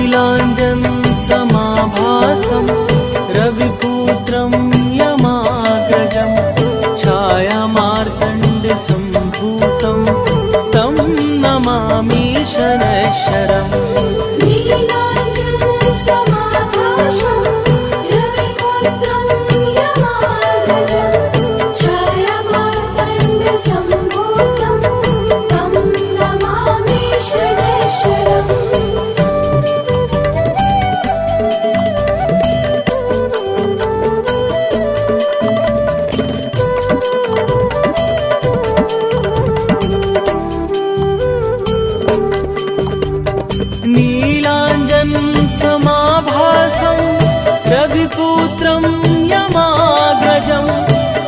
नीलाञ्जन समाभासं रविपुत्रं यमाग्रजं छायामार्तण्डसम्भूतं तं नमामि शनैश्वरम्। नीलाञ्जन समाभासं रविपुत्रं यमाग्रजं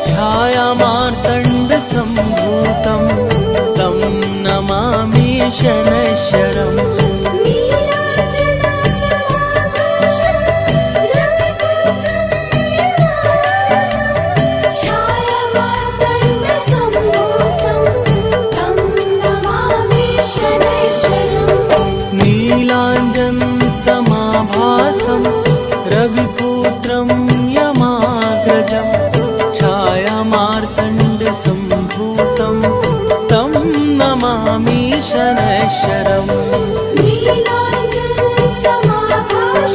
छायामार्तण्डसम्भूतं तं नमामि शनैश्वरम्। नीलाञ्जन समाभासं रविपुत्रं यमाग्रजं छायामार्तण्डसम्भूतं तं नमामि शनैश्वरम्। नीलाञ्जन समाभासं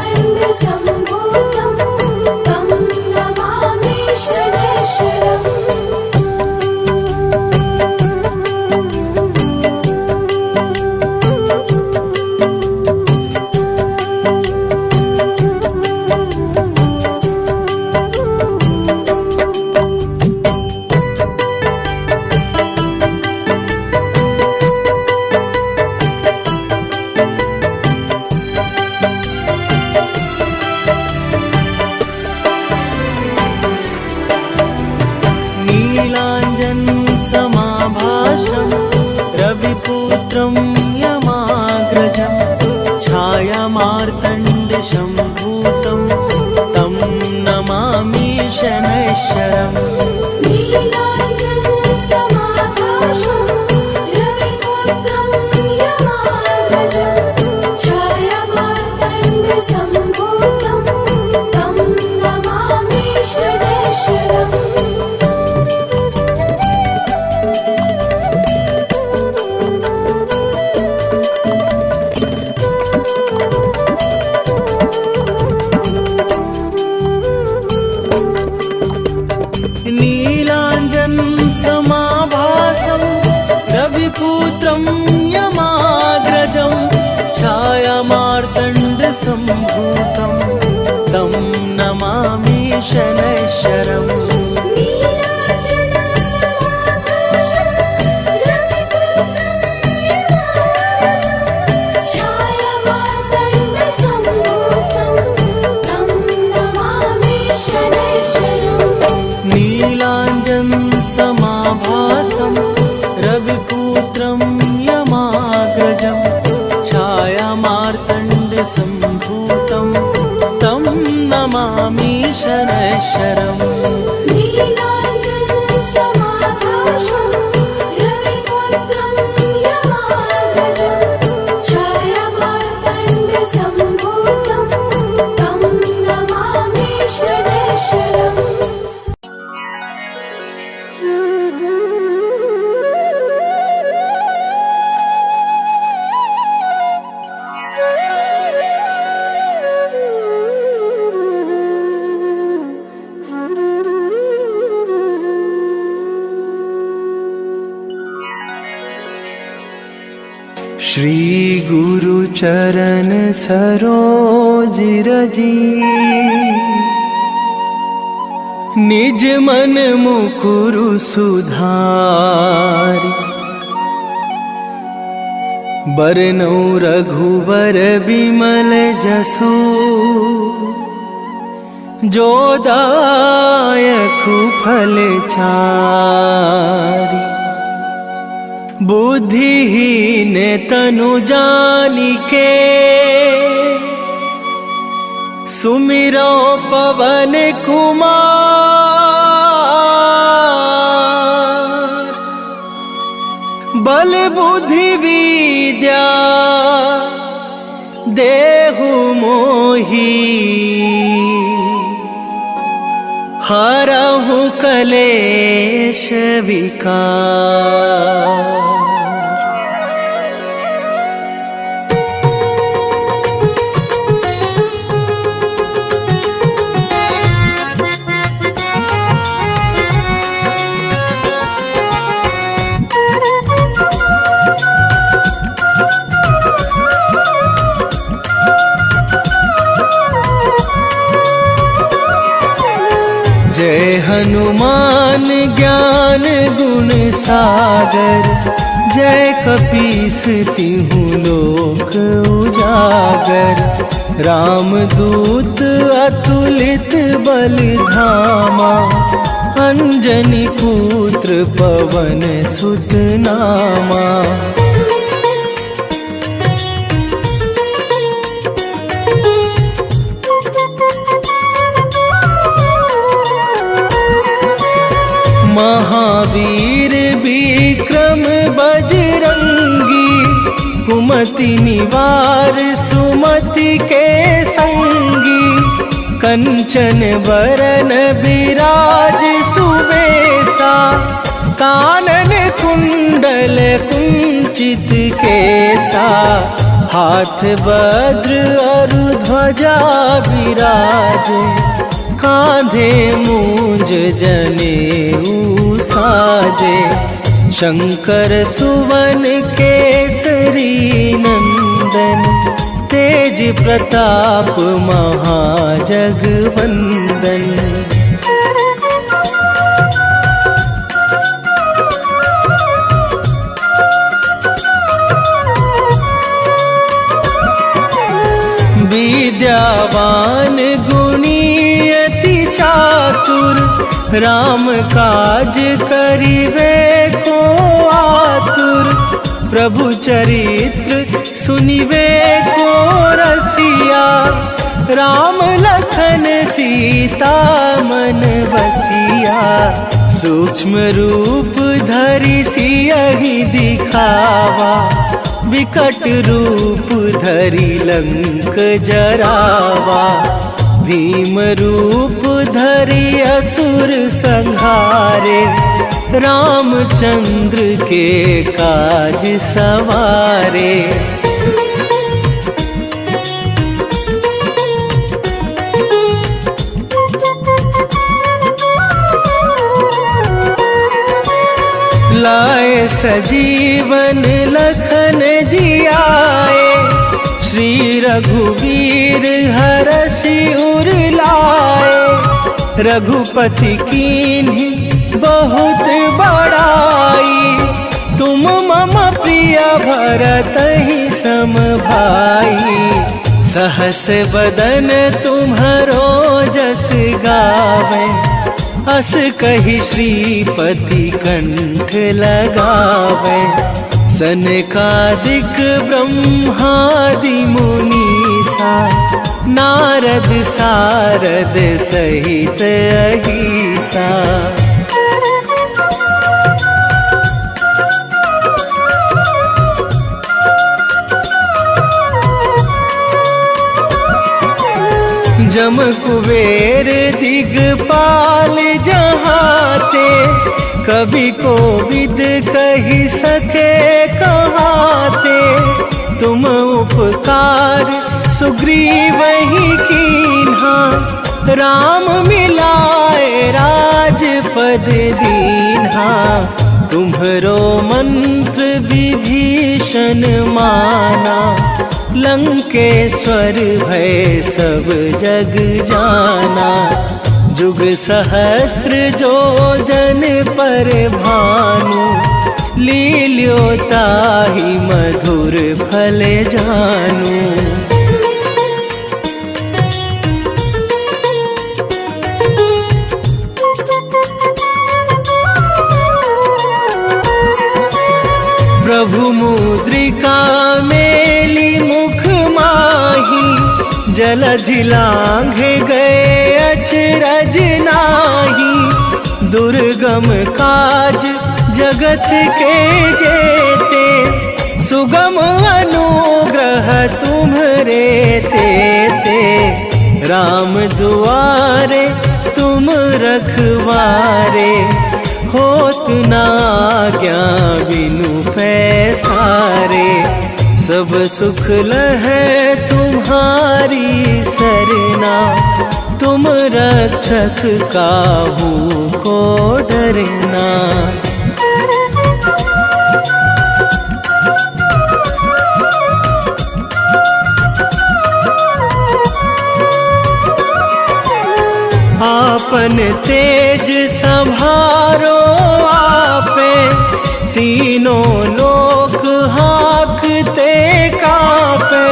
रविपुत्रं यमाग्रजं छायामार्तण्डसम्भूतं तं नमामि शनैश्वरम्। नीलाञ्जन समाभासं रविपुत्रं यमाग्रजं छायामार्तण्डसम्भूतं तं नमामि शनैश्वरम्। नीलाञ्जन समाभासं रविपुत्रं यमाग्रजं छायामार्तण्डसम्भूतं तं नमामि शनैश्वरम्। श्री गुरु चरण सरोज रजी निज मन मुकुरु सुधारि बरनौ रघुबर बिमल जसु जो दायकु फल चारि बुद्धिहीन तनु जानिके सुमिरो पवन कुमार बल बुद्धि विद्या देहु मोहि, हरहु कलेश विकार। जय हनुमान ज्ञान गुण सागर, जय कपीस तिहु लोक उजागर। रामदूत अतुलित बल धामा, अंजनी पुत्र पवन सुत नामा। महावीर विक्रम बजरंगी, कुमति निवार सुमति के संगी। कंचन बरन बिराज सुवेशा, कानन कुंडल कुंचित केसा। हाथ वज्र और ध्वजा विराजे, कांधे मूंज जनेऊ साजे। शंकर सुवन केसरी नंदन, तेज प्रताप महाजगवंदन। विद्यावान गुणी अति चातुर, राम काज करिवे को आतुर। प्रभु चरित्र सुनिवे को रसिया, राम लखन सीता मन बसिया। सूक्ष्म रूप धरि सियहि दिखावा, विकट रूप धरि लंक जरावा। भीम रूप धरि असुर संहारे, रामचंद्र के काज सवारे। लाए सजीवन लखन जियाए, श्री रघुवीर हरषि उर लाए। रघुपति कीन्ही बहुत बड़ाई, तुम मम प्रिय भरतहि सम भाई। सहस बदन तुम्हरो जस गावे, अस कहि श्रीपति कंठ लगावे। सनकादिक ब्रह्मादि मुनीसा, नारद सारद सहित अहिसा। जम कुबेर दिगपाल जहाते, कवि कोविद कहि सके कहाते। तुम उपकार सुग्रीवहि कीन्हा, राम मिलाए राजपद दीन्हा। तुम्हरो मंत्र विभीषण माना, लंकेश्वर भय सब जग जाना। जुग सहस्त्र जो जन पर भानु, लील्यो ताहि मधुर फल जानू। प्रभु मुद्रिका मेली मुख माही, जलधि लांघे गए अचरज नाही। दुर्गम काज जगत के जेते, सुगम अनुग्रह तुम्हरे ते राम दुआरे तुम रखवारे, होत ना आज्ञा बिनु पैसारे, सब सुख लहै तुम्हारी सरना, तुम रक्षक काहू को डरना। आपन तेज संभारो आपे, तीनों लोक हाँकते कापे,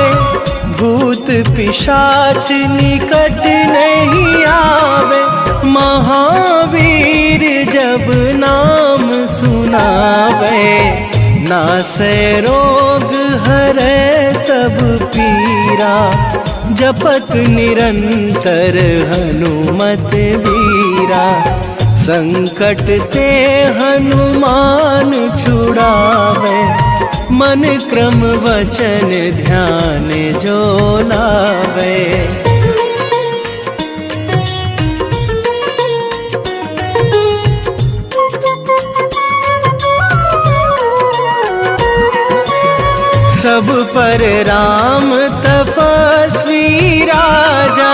भूत पिशाच निकट नहीं आवे, महावीर जब नाम सुनावे, नासै रोग हरै सब पीरा, जपत निरंतर हनुमत वीरा, संकट ते हनुमान छुड़ावे, मन क्रम वचन ध्यान जो लावे। सब पर राम तपस्वी राजा,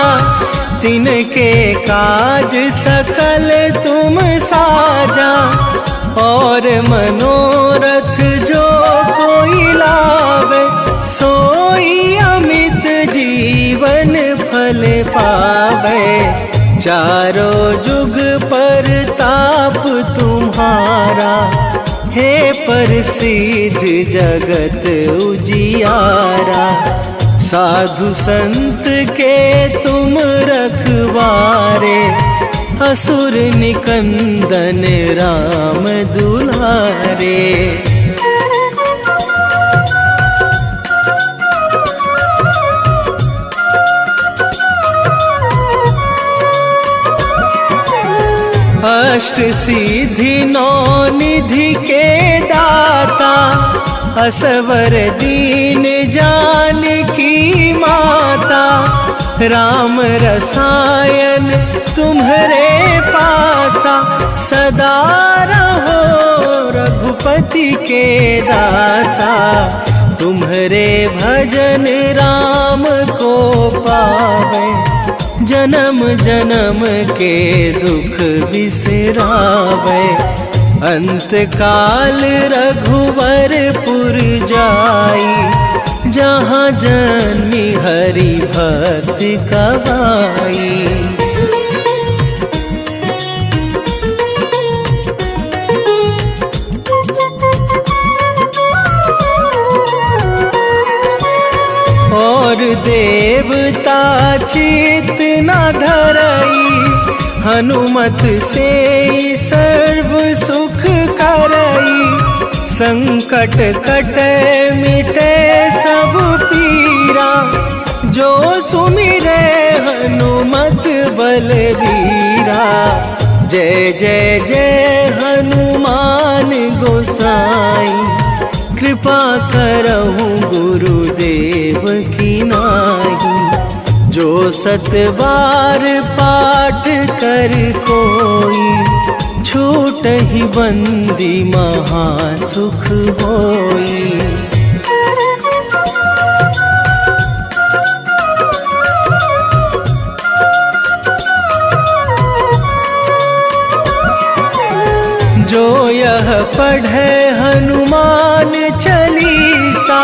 तिनके काज सकल तुम साजा, और मनोरथ जो कोई लावे, सोई अमित जीवन फल पावे, चारों जुग पर ताप तुम्हारा, हे प्रसिद्ध जगत उजियारा, साधु संत के तुम रखवारे, असुर निकंदन राम दुलारे। अष्ट सिद्धि नौ निधि के दाता, असवर दीन जानकी माता, राम रसायन तुम्हरे पासा, सदा रहो रघुपति के दासा, तुम्हरे भजन राम को पावे, जन्म जन्म के दुख बिसरावे, अंत काल रघुवरपुर जाई, जहाँ जन्मी हरि भक्त कवाई। और देवता चित न धरई, हनुमत से सर्व सुख करई, संकट कटे मिटे सब पीरा, जो सुमिरे हनुमत बलबीरा, जय जय जय हनुमान गोसाई, कृपा करहु गुरुदेव की नाई, जो सत बार पाठ कर कोई, छूट ही बंदी महासुख होई। जो यह पढ़े हनुमान चालीसा,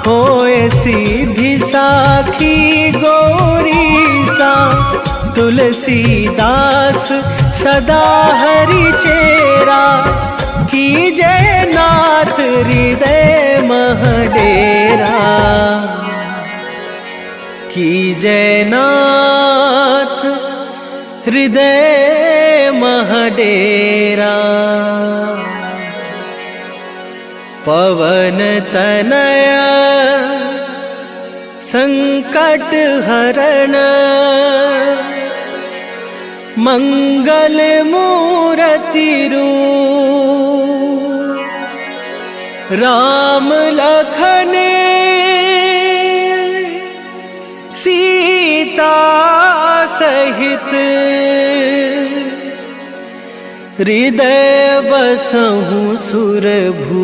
होए सीधी साखी गौरीसा, तुलसीदास सदा हरि चेरा, कीजय नाथ हृदय मह डेरा, कीजय नाथ हृदय मह डेरा। पवन तनया संकट हरण, मंगल मूरति रूप, राम लखन सीता सहित हृदय बसहु सुरभू।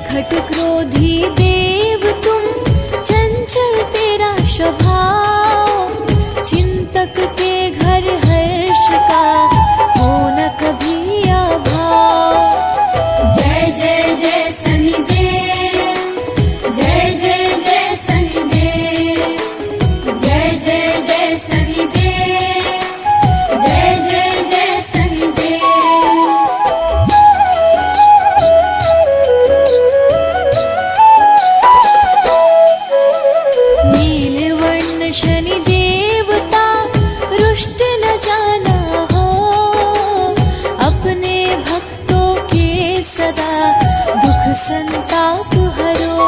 खट क्रोधी देव तुम, चंचल तेरा स्वभाव, चिंतक के घर हर्ष का हो न कभी अभाव। जय जय जय शनिदेव, जय जय जय शनिदेव, जय जय जय शनिदेव, जय जय जय शनिदेव। संताप हरो,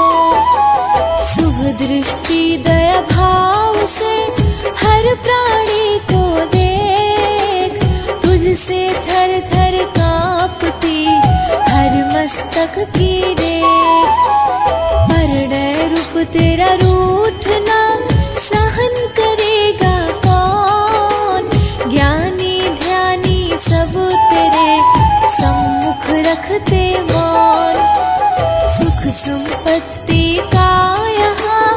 शुभ दृष्टि दया भाव से हर प्राणी को देख, तुझसे थर थर कांपती हर मस्तक की रेख। परिणय रूप तेरा रूठना सहन करेगा कौन, ज्ञानी ध्यानी सब तेरे सम्मुख रखते मौन। सुख संपत्ति का यहाँ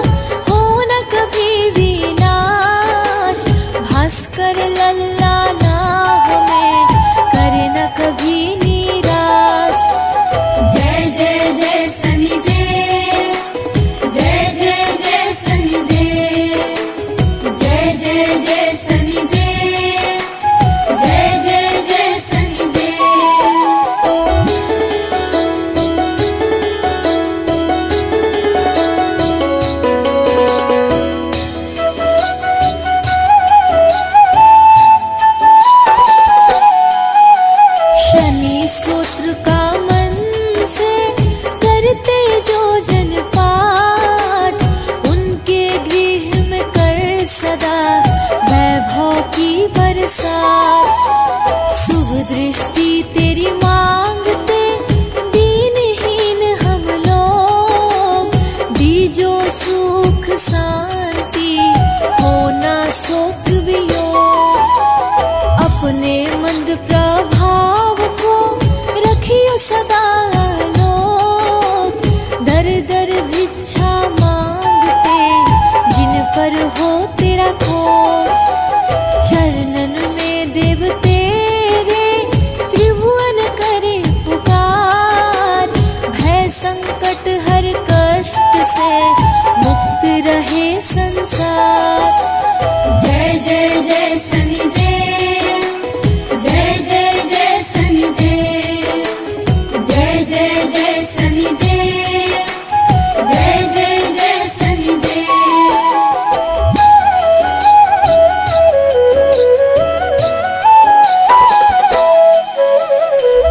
हो न कभी विनाश, भास्कर लल्ला ना हमें करे न कभी निराश। जय जय जय शनिदेव, जय जय जय शनिदेव, जय जय जय शनिदेव, जय जय जय शनिदेव। सूत्र का मन से करते जो जन पाठ, उनके गृह में कर सदा वैभव की बरसात। शुभ दृष्टि तेरी मांगते दीनहीन हम लोग, दीजो सुख शांति होना शोक वियोग। अपने मंद प्रभाव को रखियो सदा लोग, दर दर भिक्षा मांगते जिन पर हो तेरा कोप। चरणन में देव तेरे त्रिभुवन करे पुकार, भय संकट हर कष्ट से मुक्त रहे संसार। जय जय जय शनिदेव, जय जय जय शनिदेव, जय जय जय शनिदेव, जय जय जय शनिदेव।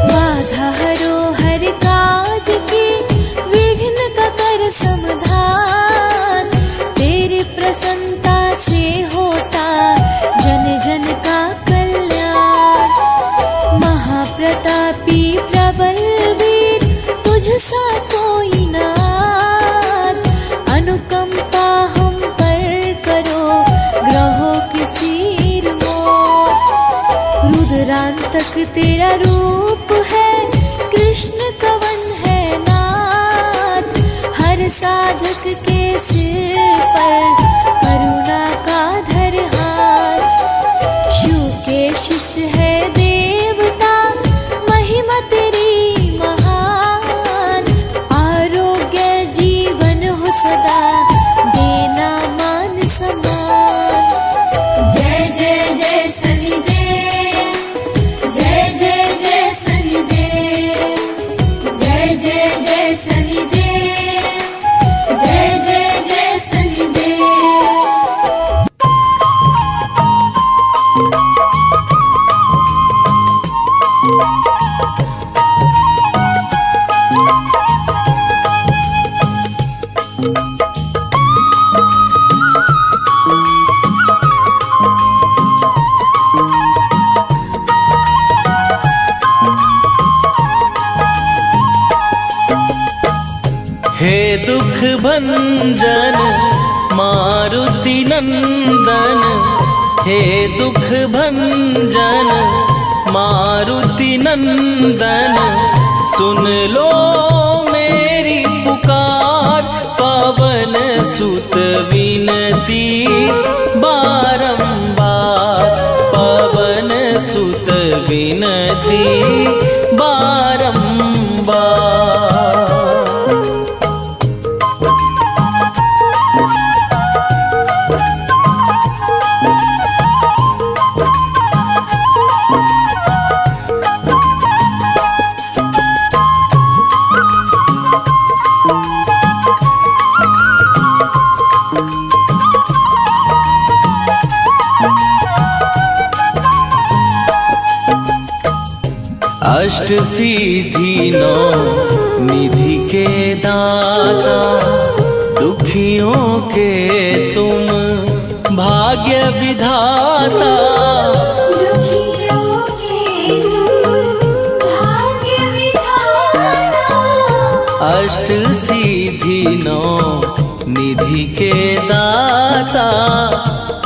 बाधा हरो हर काज की, विघ्न का कर समाधान, तेरी प्रसन्नता से होता जन जन का कल्याण। महाप्रतापी प्रबल वीर तुझसा कोई नाथ, अनुकंपा हम पर करो ग्रहों के सिर मोर। रुद्रांतक तेरा रूप है, कृष्ण कवन है नाम, साधक के सिर पर करुणा का धर हाथ। शिव के शिष्य है देवता, महिमा तेरी महान। आरोग्य जीवन हो सदा, देना मान सम्मान। जय जय जय शनिदेव, जय जय जय शनिदेव, जय जय जय शनिदेव, जय जय जय शनिदेव। हे दुख भंजन मारुति नंदन, हे दुख भंजन मारुति नंदन, सुन लो मेरी पुकार। पवन सुत विनती बारंबार, पवन सुत विनती बारंबार। अष्ट सिद्धि नौ निधि के दाता, दुखियों के तुम भाग्य विधाता। दुखियों के तुम भाग्य विधाता। अष्ट सिद्धि नौ निधि के दाता,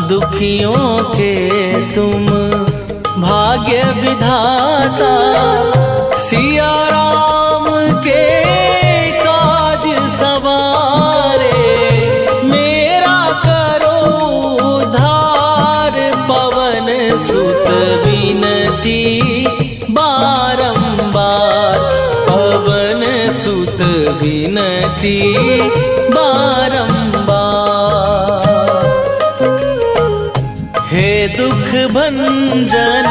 दुखियों के तुम भाग्य विधाता। सिया राम के काज सवारे, मेरा करो उद्धार। पवन सुत विनती बारंबार, पवन सुत विनती बारंबार। हे दुख भंजन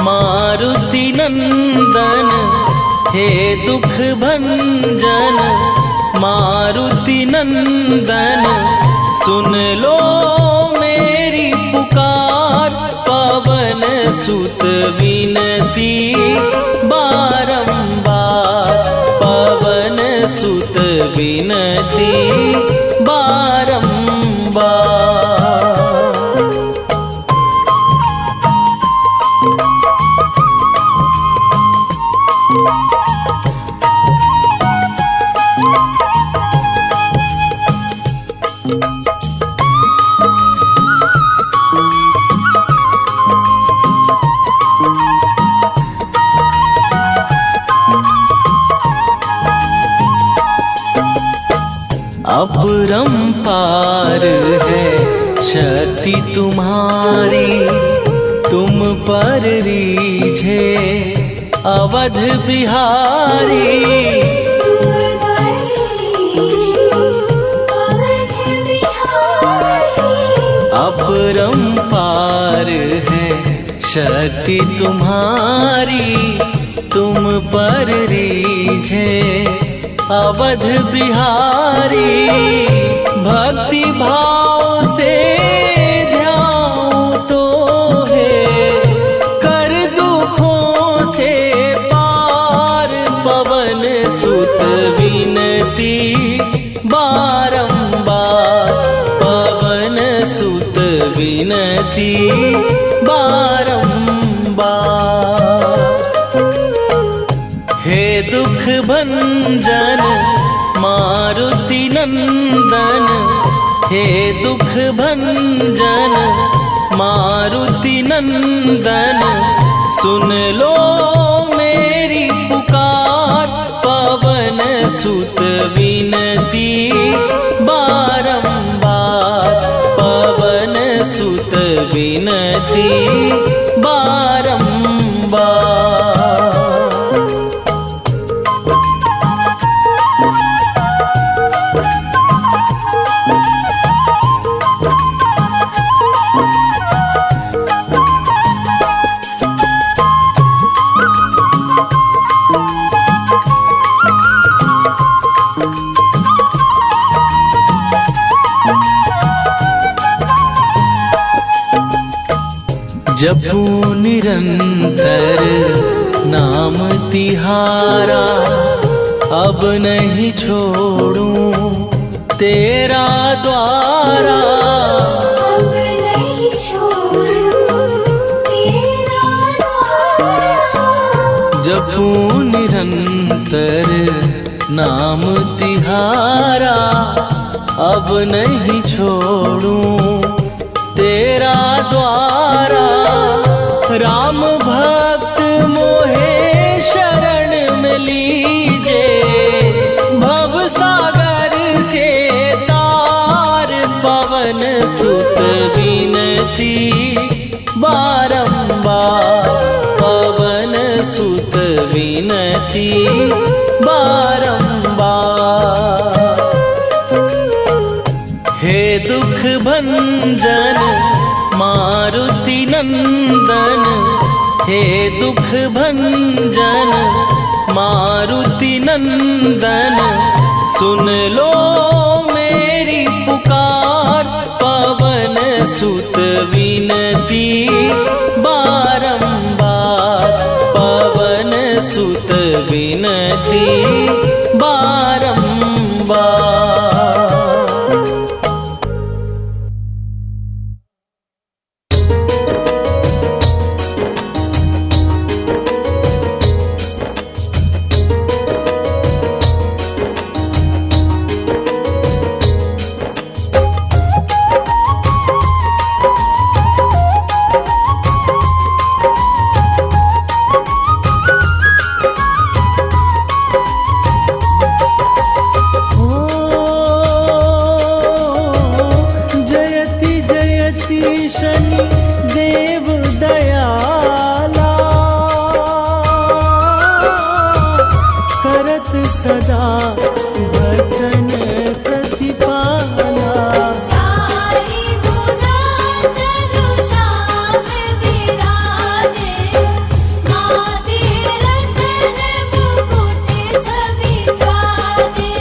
मारुति नंदन, हे दुख भंजन मारुति नंदन, सुन लो मेरी पुकार। पवन सुत विनती बारंबार, पवन सुत विनती बारंबार। अपरंपार है शक्ति तुम्हारी, तुम पर रीझे अवध बिहारी। अपरंपार है शक्ति तुम्हारी, तुम पर रीझे अवध बिहारी। भक्ति भाव से ध्यान तो है, कर दुखों से पार। पवन सुत विनती बारंबार, पवन सुत विनती बारंबार। हे दुख भंजन मारुति नंदन, हे दुख भंजन मारुति नंदन, सुन लो मेरी पुकार। पवन सुत विनती विनती बारंबार। जपू निरंतर नाम तिहारा, अब नहीं छोड़ूं तेरा द्वारा। अब नहीं छोड़ूं तेरा द्वारा। जपू निरंतर नाम तिहारा, अब नहीं छोड़ूं तेरा द्वारा। राम भक्त मोहे शरण में लीजे, भव सागर से तार पवन सुत विनती बारंबार। पवन सुत विनती बारंबार। हे दुख भंजन मारुति नंदन, हे दुख भंजन मारुति नंदन, सुन लो मेरी पुकार। पवन सुत विनती बारंबार। पवन सुत विनती बारंबार। शनि देव दयाला, करत सदा भजन प्रतिपाला। चारि भुजा तनु श्याम विराजे, माथे रतन मुकुट छवि छाजे।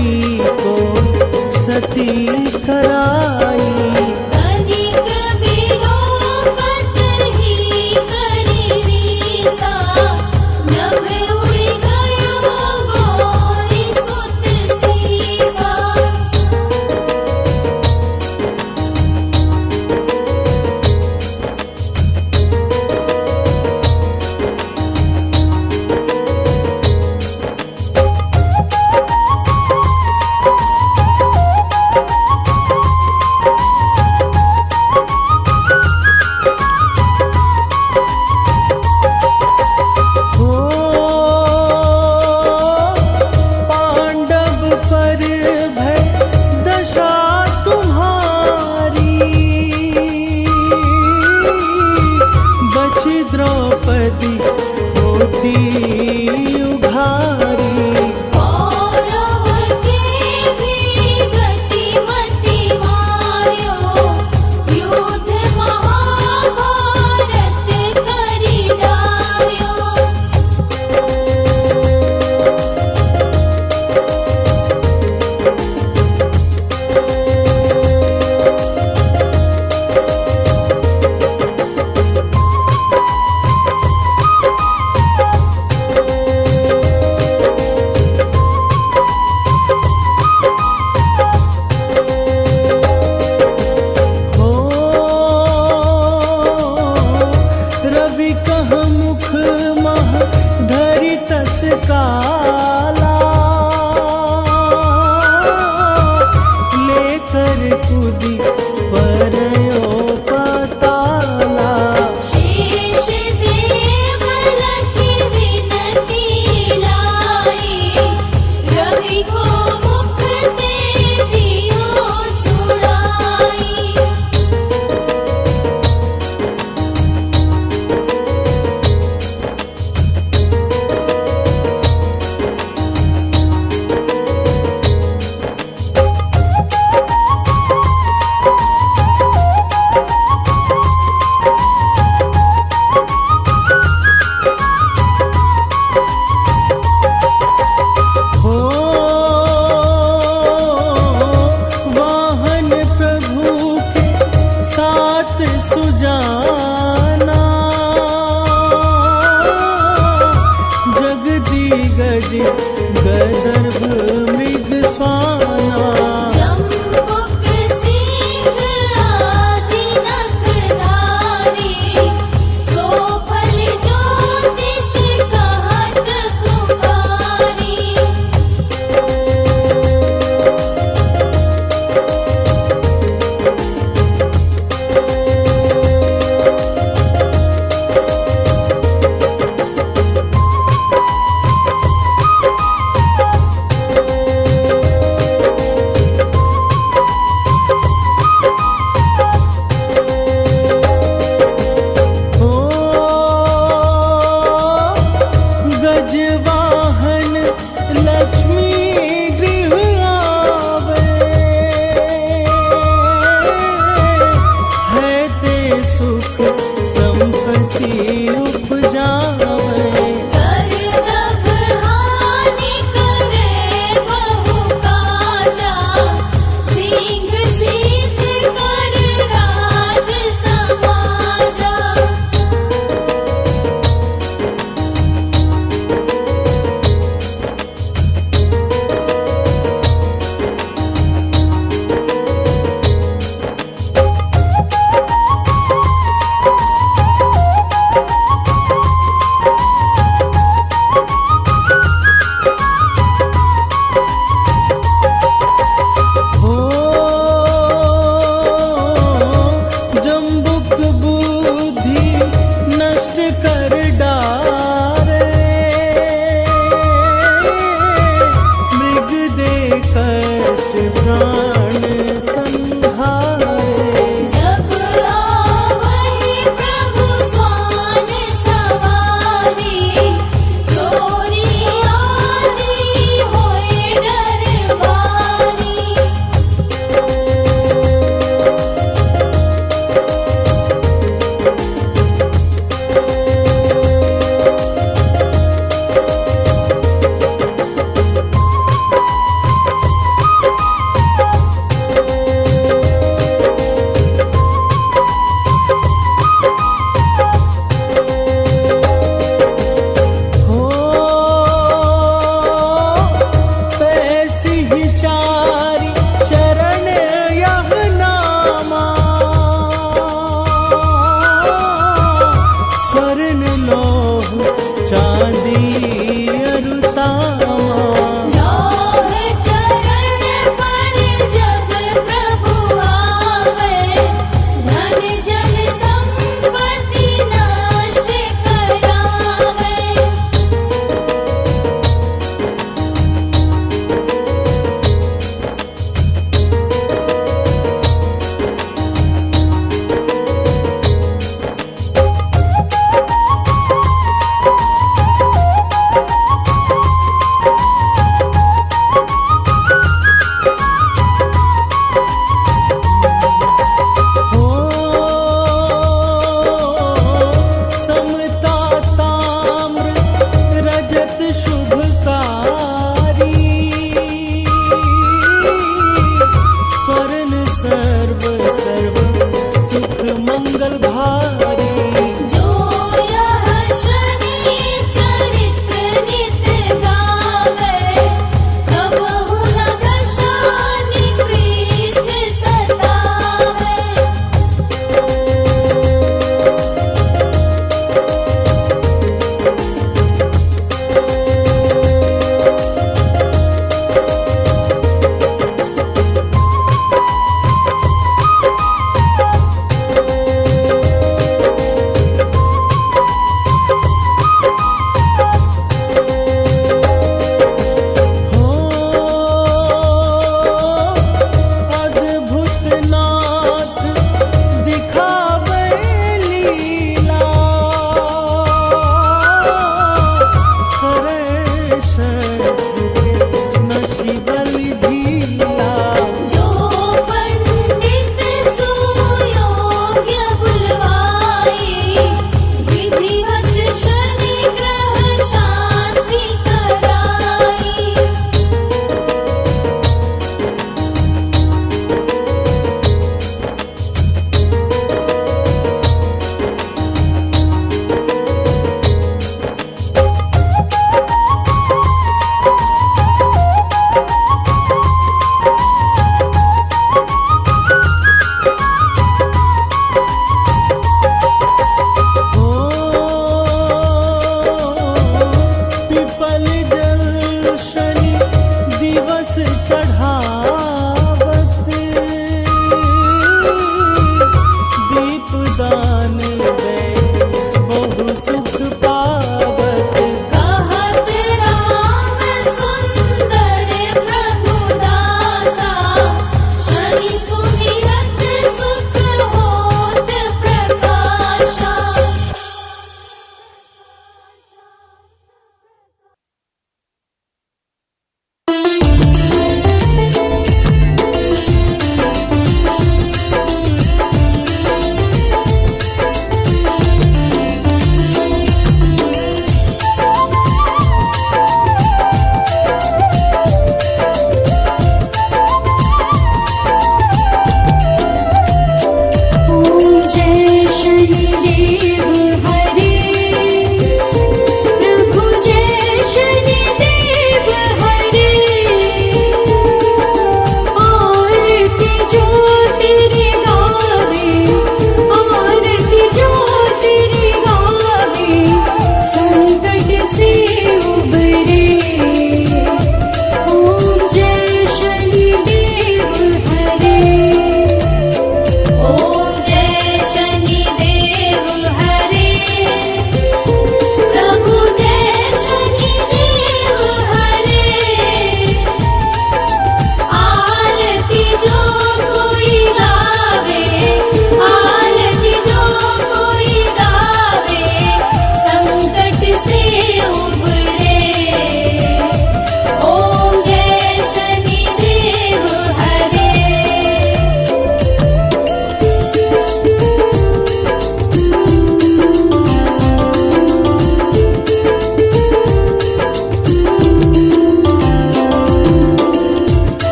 जी को सती कराई। कनिक विलोपत ही करी रीसा, नभ उड़ गयो गौरी सुत सीसा।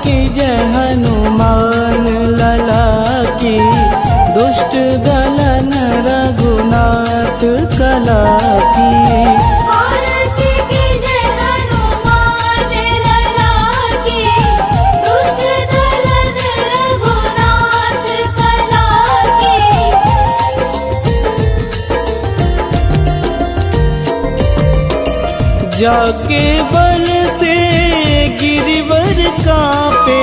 की जय हनुमान लला की, दुष्ट दलन रघुनाथ कला की। आरती की जय हनुमान लला की, दुष्ट दलन रघुनाथ कला की। जाके बल से गिरिवर कांपे,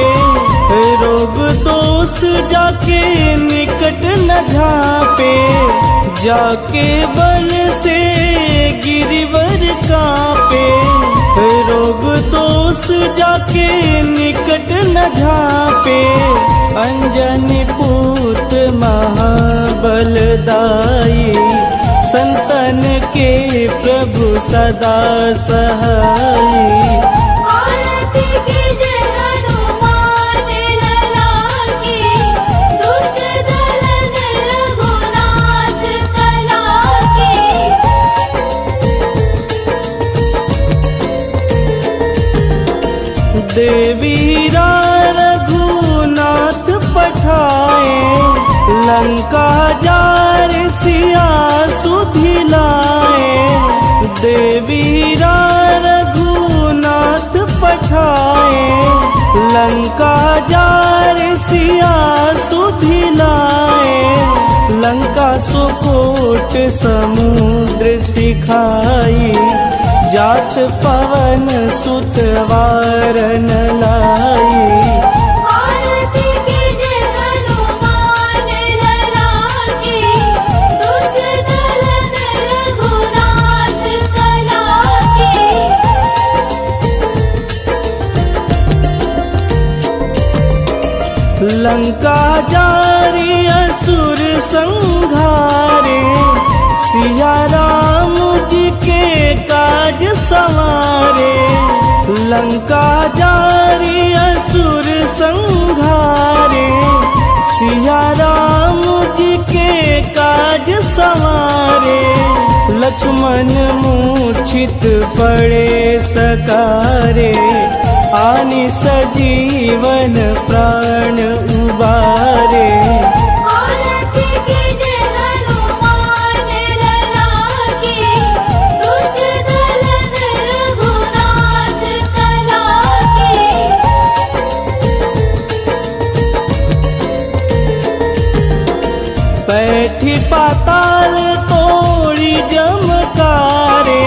रोग दोष जाके निकट न झांपे। जाके बल से गिरिवर कांपे, रोग दोष जाके निकट न झांपे। अंजनी पूत महाबलदाई, संतन के प्रभु सदा सहाई। आरती की जय हनुमान लला की, दुष्ट दलन रघुनाथ कला की। देवीरा रघुनाथ पठाए, लंका जार सिया सुधिलाए। देवीरा रघुनाथ पठाए, लंका जार सिया सुधिलाए। लंका सुकोट समुद्र सिखाई, जात पवन सुत वारन लाई। आरती की जय हनुमान लला की, दुष्ट दलन रघुनाथ कला की। लंका जारी असुर संहारे, सिया राम जी के काज सवारे। लंका जारी असुर संहारे, सिया राम जी के काज सवारे। लक्ष्मण मूर्छित पड़े सकारे, आनि सजीवन प्राण उबारे। आरती की जय हनुमान लला की, दुष्ट दलन रघुनाथ कला की। बैठी पाताल तोड़ी जमकारे,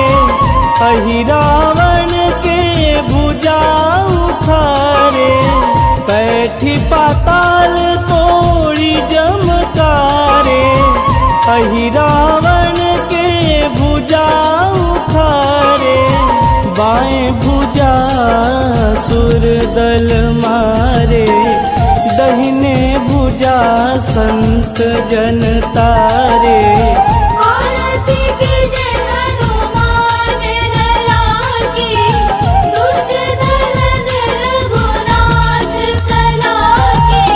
अहि रावण के भुजा उखारे। बैठी पाताल तोड़ी जमकारे, अहि रावण के भुजा उखारे। बाएं भुजा सुर दल मारे, दहिने भुजा संत जन तारे। आरती की जय हनुमान लला की, दुष्ट दलन रघुनाथ कला की।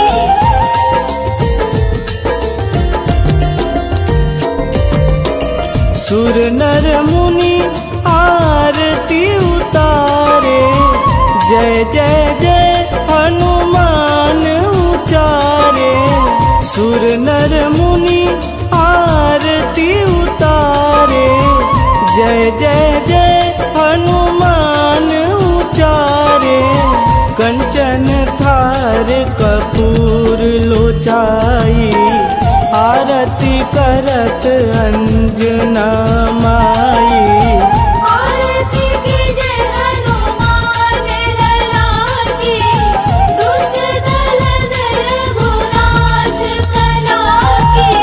सुर नर मुनि आरती उतारे, जय जय जय हनुमान उचारे। सुर नर मुनि आरती उतारे, जय जय जय हनुमान उचारे। कंचन थार कपूर लोचाई, आरती करत अंजना माई। आरती की जय हनुमान लला की, दुष्ट दलन रघुनाथ कला की।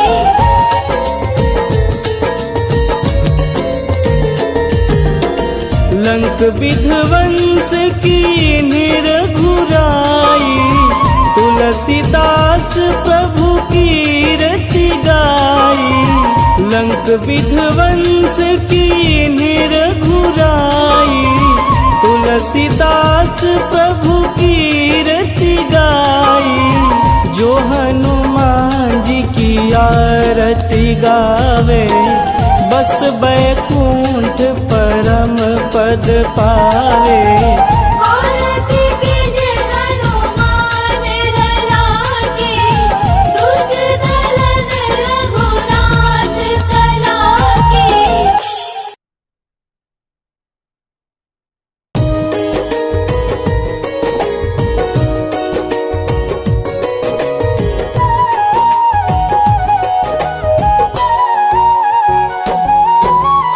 लंक विध्वंस की निरघुराई, तुलसीदास प्रभु की रति गाई। लंक विध्वंस की निरघुराई, तुलसीदास प्रभु की रति गाई। जो हनुमान जी की आरती गावे, बस बैकुंठ परम पद पावे। आरती की जय हनुमान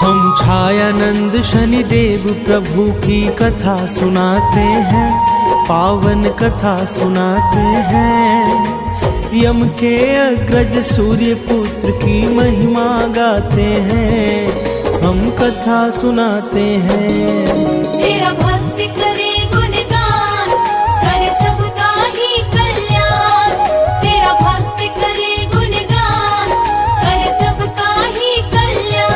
हम छायानंद शनिदेव प्रभु की कथा सुनाते हैं, पावन कथा सुनाते हैं। यम के अग्रज सूर्य पुत्र की महिमा गाते हैं, हम कथा सुनाते हैं। तेरा भक्त करे गुणगान, करे सबका ही कल्याण। तेरा भक्त करे गुणगान, करे सबका ही कल्याण।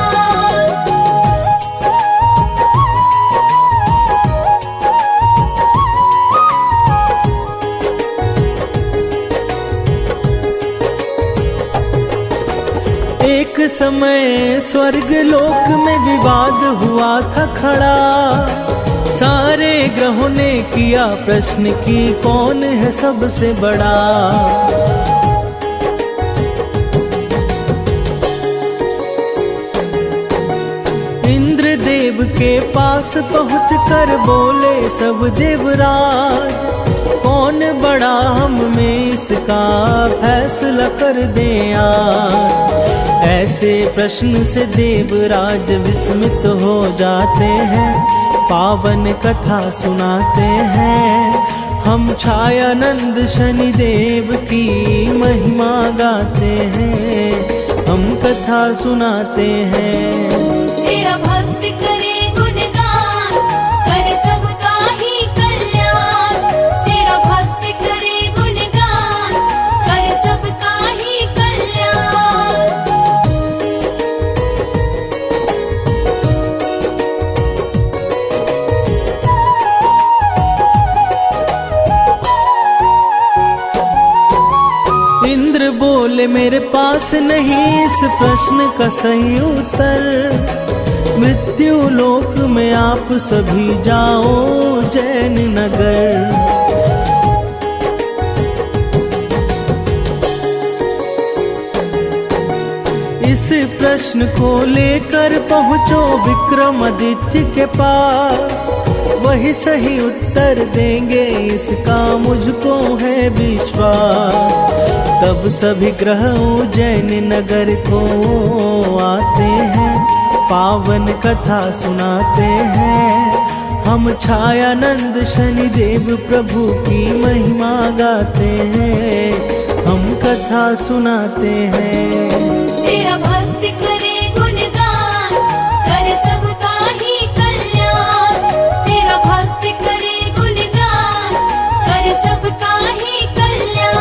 एक समय स्वर्ग लोक में विवाद हुआ था खड़ा, सारे ग्रहों ने किया प्रश्न कि कौन है सबसे बड़ा। इंद्रदेव के पास पहुंचकर बोले सब देवराज, कौन बड़ा हम में इसका फैसला कर दें आज। ऐसे प्रश्न से देवराज विस्मित हो जाते हैं, पावन कथा सुनाते हैं। हम छायानंद शनिदेव की महिमा गाते हैं, हम कथा सुनाते हैं। तेरा भक्त करे गुणगान, करे सबका ही कल्याण। तेरा भक्त करे गुणगान, करे सबका ही कल्याण। इंद्र बोले मेरे पास नहीं इस प्रश्न का सही उत्तर, मृत्यु लोक में आप सभी जाओ जैन नगर। इस प्रश्न को लेकर पहुंचो विक्रमादित्य के पास, वही सही उत्तर देंगे इसका मुझको है विश्वास। तब सभी ग्रह उज्जैन नगर को आते हैं, पावन कथा सुनाते हैं। हम छायानंद शनिदेव प्रभु की महिमा गाते हैं, हम कथा सुनाते हैं। तेरा भक्त करे गुणगान, करे सबका ही कल्याण। तेरा भक्त करे गुणगान, करे सबका ही कल्याण।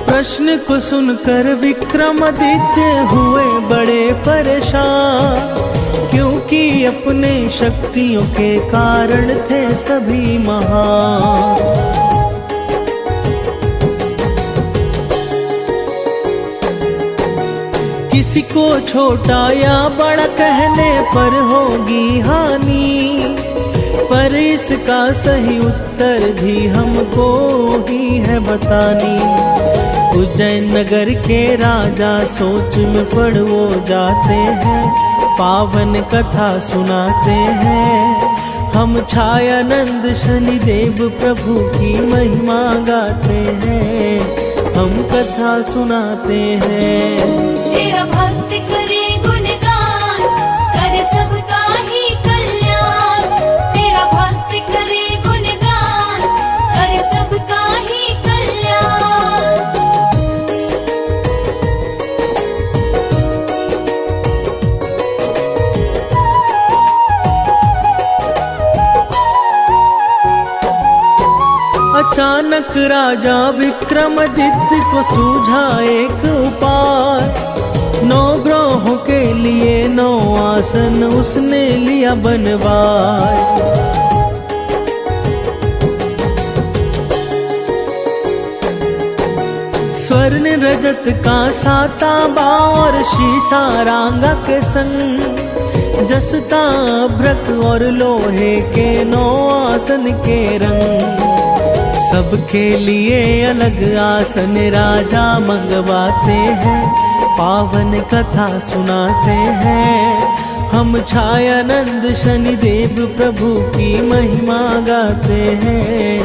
प्रश्न को सुनकर विक्रमादित्य हुए बड़े परेशान, क्योंकि अपने शक्तियों के कारण थे सभी महान। किसी को छोटा या बड़ा कहने पर होगी हानि, पर इसका सही उत्तर भी हमको ही है बतानी। उज्जैन नगर के राजा सोच में पड़ वो जाते हैं, पावन कथा सुनाते हैं। हम छायानंद शनिदेव प्रभु की महिमा गाते हैं, हम कथा सुनाते हैं। तेरा भक्त करे गुणगान, करे सबका ही कल्याण। तेरा भक्त करे गुणगान, करे सबका ही कल्याण। अचानक राजा विक्रमादित्य को सूझा एक उपाय, 9 ग्रहों के लिए 9 आसन उसने लिया बनवाए। स्वर्ण रजत का साताबा और शीशा रांगा के संग, जसता भ्रक और लोहे के 9 आसन के रंग। सबके लिए अलग आसन राजा मंगवाते हैं, पावन कथा सुनाते हैं। हम छायानंद शनिदेव प्रभु की महिमा गाते हैं,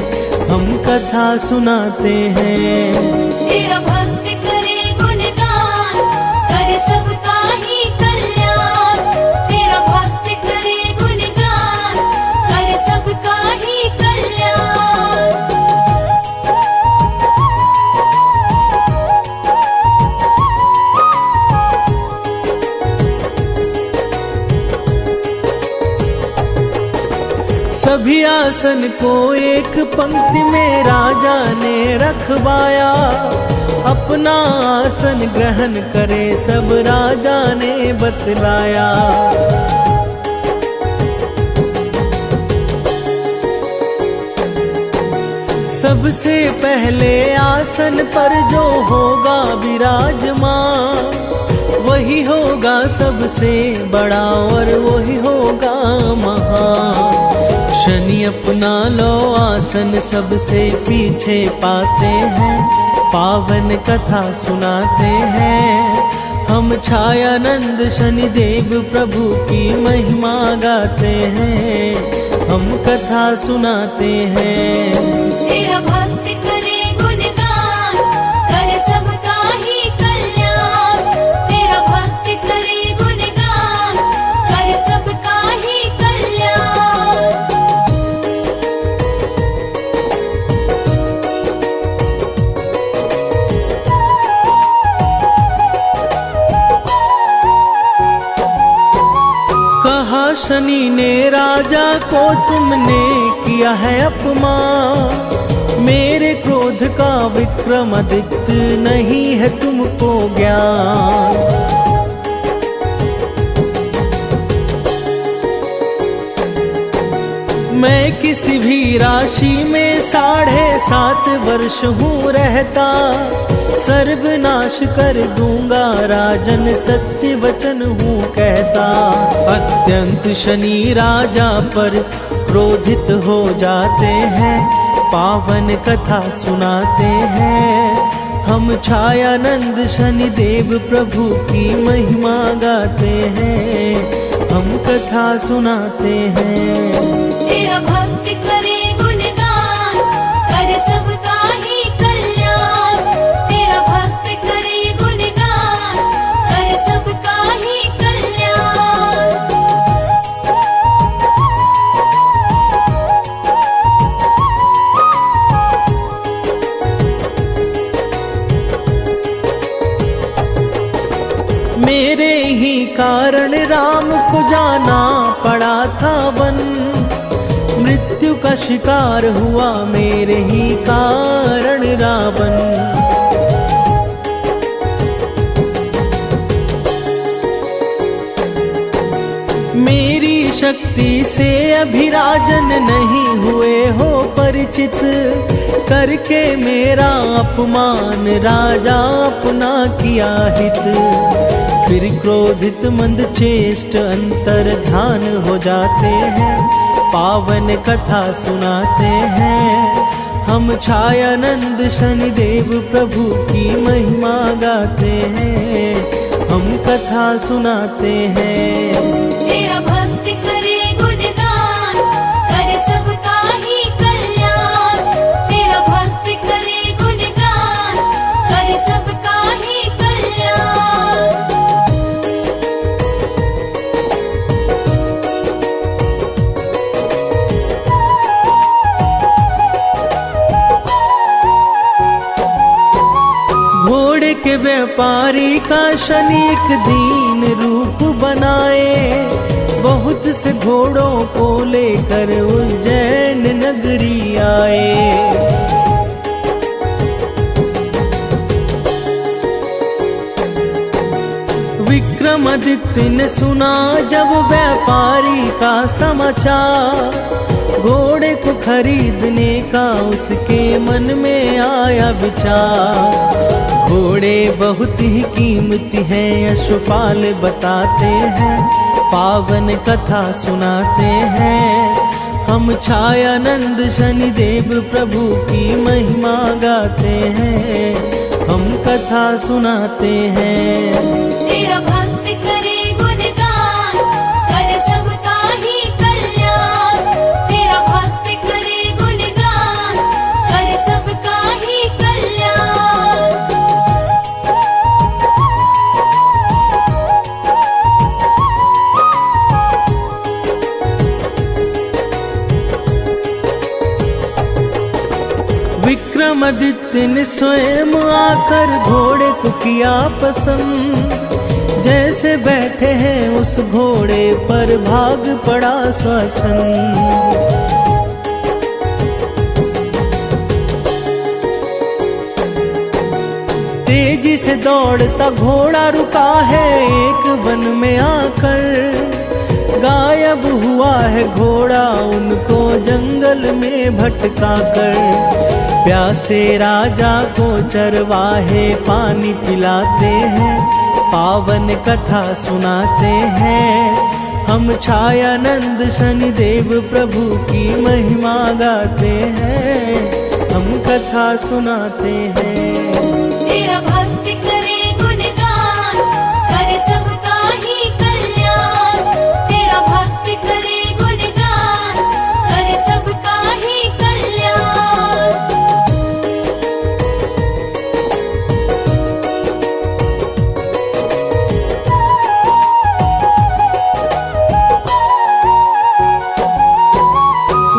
हम कथा सुनाते हैं। तेरा भक्त करे गुणगान, करे सबका ही कल्याण। तेरा भक्त करे गुणगान, करे सबका ही कल्याण। सभी आसन को एक पंक्ति में राजा ने रखवाया, अपना आसन ग्रहण करे सब राजा ने बतलाया। सबसे पहले आसन पर जो होगा विराजमान, वही होगा सबसे बड़ा और वही होगा महान। शनि अपना लो आसन सबसे पीछे पाते हैं, पावन कथा सुनाते हैं। हम छायानंद शनिदेव प्रभु की महिमा गाते हैं, हम कथा सुनाते हैं। तेरा भक्त करे गुणगान, करे सबका ही कल्याण। तेरा भक्त करे गुणगान, करे सबका ही कल्याण। कहा शनि ने राजा को तुमने किया है अपमान, मेरे क्रोध का विक्रमादित्य नहीं है तुमको ज्ञान। मैं किसी भी राशि में 7.5 वर्ष हूँ रहता, सर्वनाश कर दूंगा राजन सत्य वचन हूँ कहता। अत्यंत शनि राजा पर क्रोधित हो जाते हैं, पावन कथा सुनाते हैं। हम छायानंद शनिदेव प्रभु की महिमा गाते हैं, हम कथा सुनाते हैं। तेरा भक्त करे गुणगान, करे सबका ही कल्याण। तेरा भक्त करे गुणगान, करे सबका ही कल्याण। मेरे ही कारण राम को जाना पड़ा था वन, मृत्यु का शिकार हुआ मेरे ही कारण रावण। मेरी शक्ति से अभी राजन नहीं हुए हो परिचित, करके मेरा अपमान राजा अपना किया हित। फिर क्रोधित मंद चेष्ट अंतर ध्यान हो जाते हैं, पावन कथा सुनाते हैं। हम छायानंद शनिदेव प्रभु की महिमा गाते हैं, हम कथा सुनाते हैं। तेरा भक्त करे गुणगान, करे सबका ही कल्याण। तेरा भक्त करे गुणगान, करे सबका ही कल्याण। घोड़े के व्यापारी का शनि एक दीन रूप बनाए, बहुत से घोड़ों को लेकर उज्जैन नगरी आए। विक्रमादित्य ने सुना जब व्यापारी का समाचार, घोड़े को खरीदने का उसके मन में आया विचार। घोड़े बहुत ही कीमती हैं यशपाल बताते हैं, पावन कथा सुनाते हैं। हम छायानंद शनिदेव प्रभु की महिमा गाते हैं, हम कथा सुनाते हैं। तेरा भक्त करे गुणगान, विक्रमादित्य ने स्वयं आकर घोड़े को किया पसंद, जैसे बैठे हैं उस घोड़े पर भाग पड़ा स्वच्छंद। तेजी से दौड़ता घोड़ा रुका है एक वन में आकर, गायब हुआ है घोड़ा उनको जंगल में भटका कर। प्यासे राजा को चरवाहे पानी पिलाते हैं, पावन कथा सुनाते हैं। हम छायानंद शनिदेव प्रभु की महिमा गाते हैं, हम कथा सुनाते हैं। तेरा भक्त करे गुणगान, करे सबका ही कल्याण। तेरा भक्त करे गुणगान, करे सबका ही कल्याण।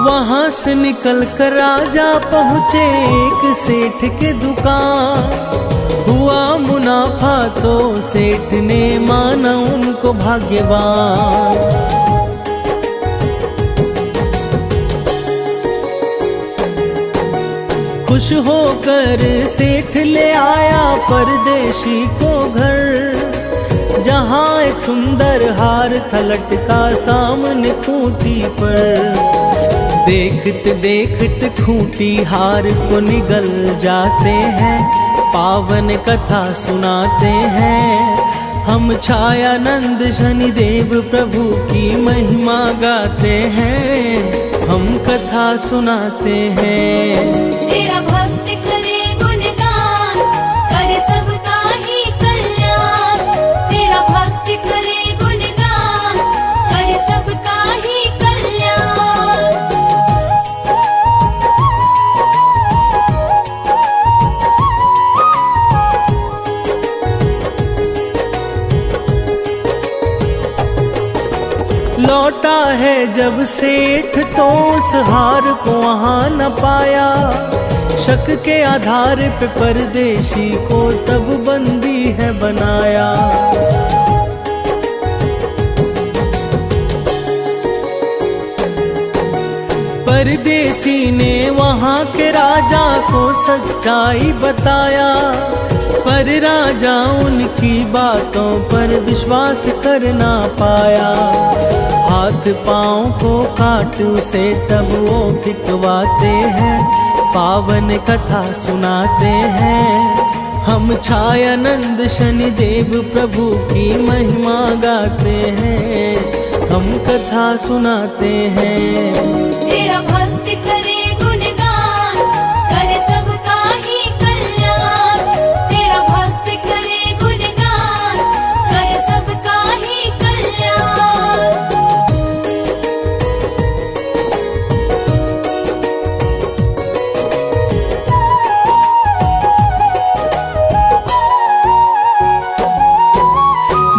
वहां से निकल कर राजा पहुँचे एक सेठ के दुकान, हुआ मुनाफा तो सेठ ने माना उनको भाग्यवान। खुश होकर सेठ ले आया परदेशी को घर, जहाँ एक सुंदर हार था लटका सामने खूंटी पर। देखते देखते खूंटी हार को निगल जाते हैं, पावन कथा सुनाते हैं। हम छायानंद शनिदेव प्रभु की महिमा गाते हैं, हम कथा सुनाते हैं। तेरा भक्त करे गुणगान, करे सबका ही कल्याण। तेरा भक्त करे गुणगान, करे सबका ही कल्याण। लौटा है जब सेठ तो उस हार को वहां न पाया, शक के आधार पे परदेशी को तब बंदी है बनाया। परदेसी ने वहां के राजा को सच्चाई बताया, पर राजा उनकी बातों पर विश्वास कर ना पाया। हाथ पाँव को काट उसे तब वो भिकवाते हैं, पावन कथा सुनाते हैं। हम छायानंद शनिदेव प्रभु की महिमा गाते हैं, हम कथा सुनाते हैं। तेरा भक्त करे गुणगान, करे सबका ही कल्याण। तेरा भक्त करे गुणगान, करे सबका ही कल्याण।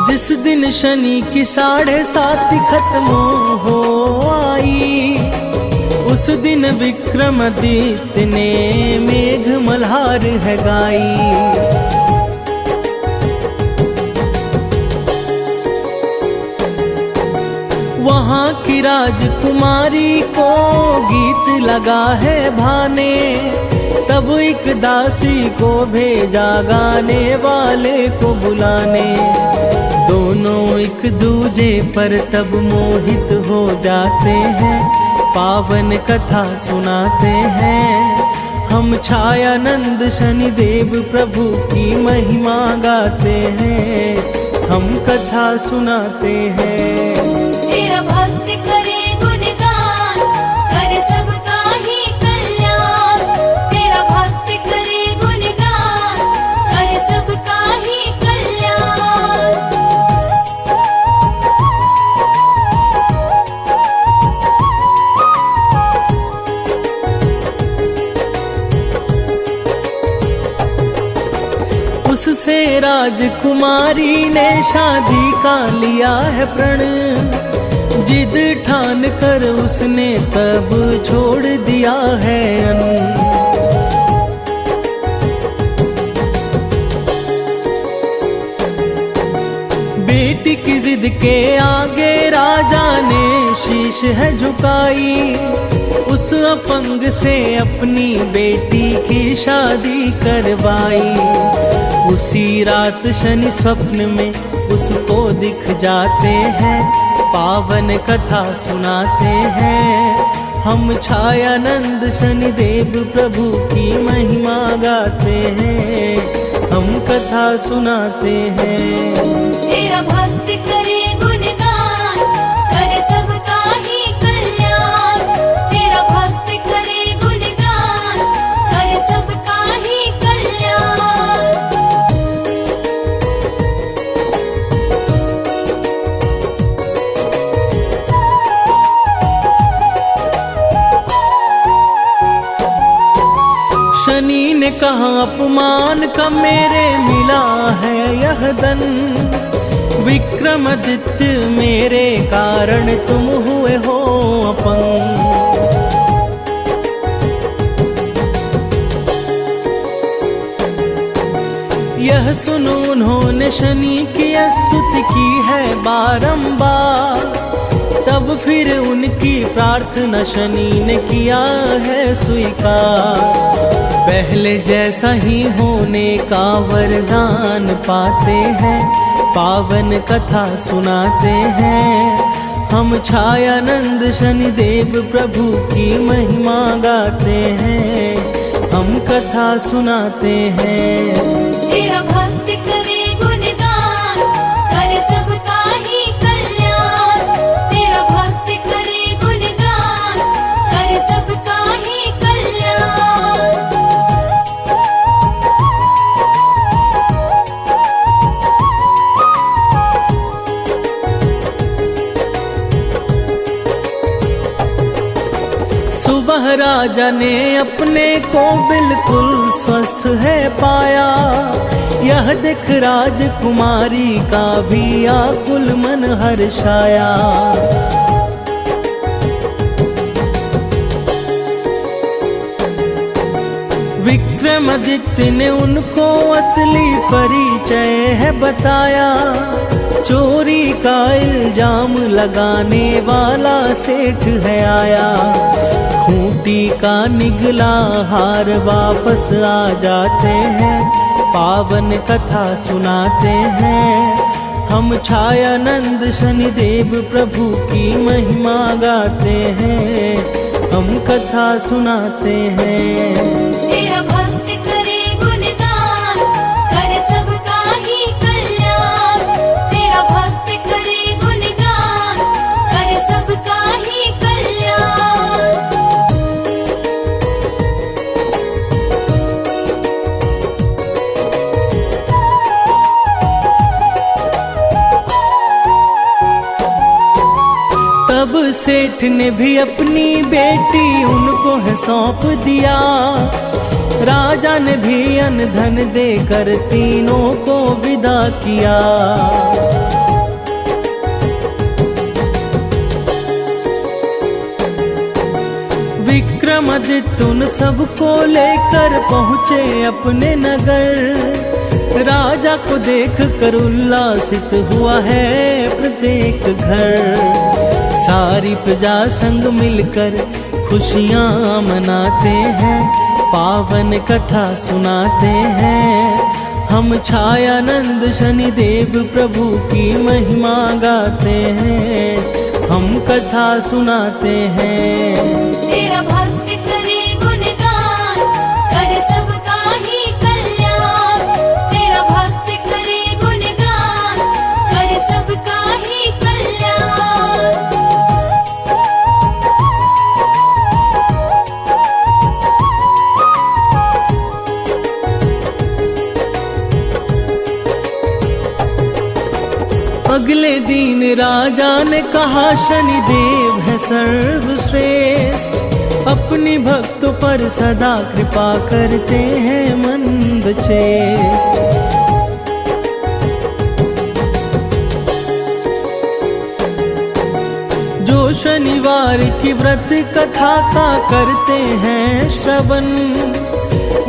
जिस दिन शनि की 7.5 खत्म हो आई, उस दिन विक्रमादित्य ने मेघ मल्हार है गाई। वहाँ की राजकुमारी को गीत लगा है भाने, तब एक दासी को भेजा गाने वाले को बुलाने। दोनों एक दूजे पर तब मोहित हो जाते हैं, पावन कथा सुनाते हैं। हम छायानंद शनिदेव प्रभु की महिमा गाते हैं, हम कथा सुनाते हैं। तेरा भक्त करे गुणगान, करे सबका ही कल्याण। तेरा भक्त करे गुणगान, करे सबका ही कल्याण। उससे राजकुमारी ने शादी का लिया है प्रण, जिद ठान कर उसने तब छोड़ दिया है अन्न। बेटी की जिद के आगे राजा ने शीश है झुकाई। उस अपंग से अपनी बेटी की शादी करवाई। उसी रात शनि स्वप्न में उसको दिख जाते हैं, पावन कथा सुनाते हैं। हम छायानंद शनिदेव प्रभु की महिमा गाते हैं, हम कथा सुनाते हैं। तेरा भक्त करे गुणगान, करे सबका ही कल्याण। तेरा भक्त करे गुणगान, करे सबका ही कल्याण। शनि ने कहा अपमान का मेरे मिला है यह दन। विक्रमादित्य मेरे कारण तुम हुए हो अपंग। यह सुनो उन्होंने शनि की स्तुति की है बारंबार। तब फिर उनकी प्रार्थना शनि ने किया है स्वीकार। पहले जैसा ही होने का वरदान पाते हैं, पावन कथा सुनाते हैं। हम छायानंद शनिदेव प्रभु की महिमा गाते हैं, हम कथा सुनाते हैं। तेरा भक्त करे गुणगान, करे सबका ही कल्याण। तेरा भक्त करे गुणगान, करे सबका ही कल्याण। सुबह राजा ने अपने को बिल्कुल स्वस्थ है पाया। यह देख राजकुमारी का भी आकुल मन हर्षाया। विक्रमादित्य ने उनको असली परिचय है बताया। चोरी का इल्जाम लगाने वाला सेठ है आया। खूंटी का निगला हार वापस आ जाते हैं, पावन कथा सुनाते हैं। हम छायानंद शनिदेव प्रभु की महिमा गाते हैं, हम कथा सुनाते हैं। तेरा भक्त करे गुणगान, करे सबका ही कल्याण। तेरा भक्त करे गुणगान, करे सबका ही कल्याण। तब सेठ ने भी अपनी बेटी उनको है सौंप दिया। राजा ने भी अन्न धन देकर तीनों को विदा किया। विक्रमादित्य उन सबको लेकर पहुँचे अपने नगर। राजा को देख कर उल्लासित हुआ है प्रत्येक घर। सारी प्रजा संग मिलकर खुशियाँ मनाते हैं, पावन कथा सुनाते हैं। हम छायानंद शनिदेव प्रभु की महिमा गाते हैं, हम कथा सुनाते हैं। तेरा भक्त करे गुणगान, करे सबका ही कल्याण। तेरा भक्त करे गुणगान, करे सबका ही कल्याण। अगले दिन राजा ने कहा शनिदेव है सर्वश्रेष्ठ। अपनी भक्तों पर सदा कृपा करते हैं मंद चेष्ट। जो शनिवार की व्रत कथा का करते हैं श्रवण,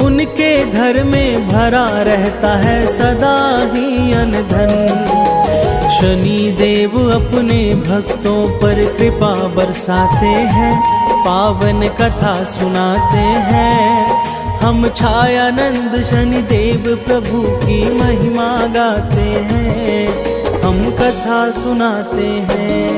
उनके घर में भरा रहता है सदा ही अन्न धन। शनि देव अपने भक्तों पर कृपा बरसाते हैं, पावन कथा सुनाते हैं। हम छायानंद शनि देव प्रभु की महिमा गाते हैं, हम कथा सुनाते हैं।